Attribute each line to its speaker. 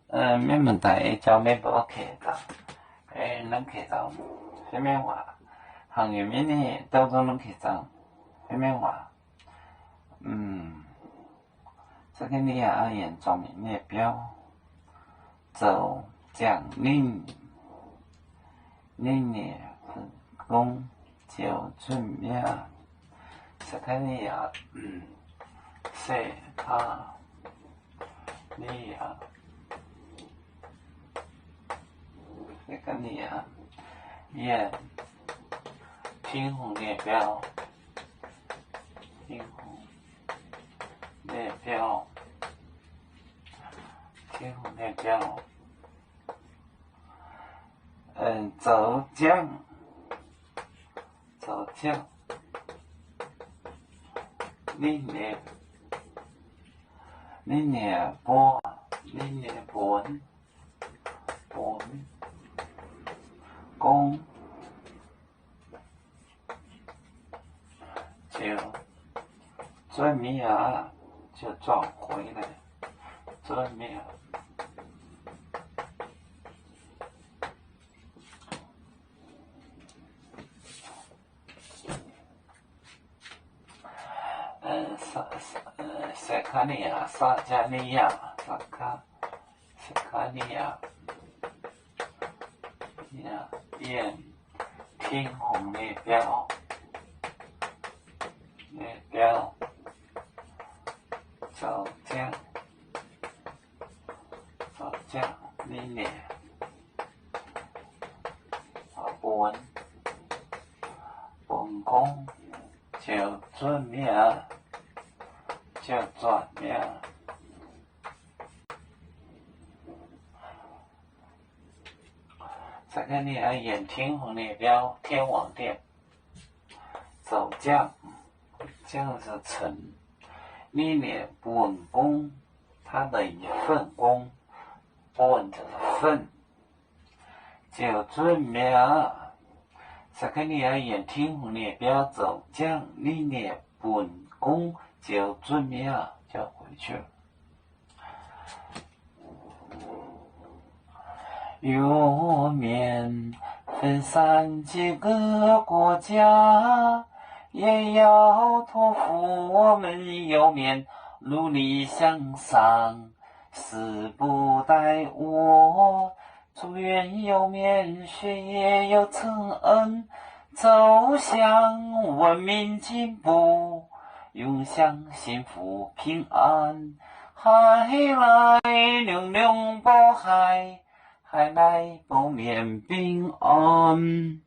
Speaker 1: 免问题，招免无客到，咱客到，什么话？行业面呢，当中咱客到，什么话？这个你也要按照明列表，走将令也分工就准命，这个你也说他你也这个你也天虹列表，天虹列表。天虹列表，走将，历年波，历年本，公，就最米啊，就转回来，最米啊。塞卡尼亚、撒加利亚、塞卡尼亚，沿天虹列表，走将，历年，本宫就准命。就转命，这个你要演天虹列表，天王殿，走将是臣，历年本宫，他的一份宫，本就是份，就准命。这个你要演天虹列表，走将历年本宫。就准命就回去了。有面分散几个国家，也要托付我们右面努力向上，死不待我。祝愿右面学业有成恩，走向文明进步。永享幸福平安，海来凉凉保海，海来保面平安。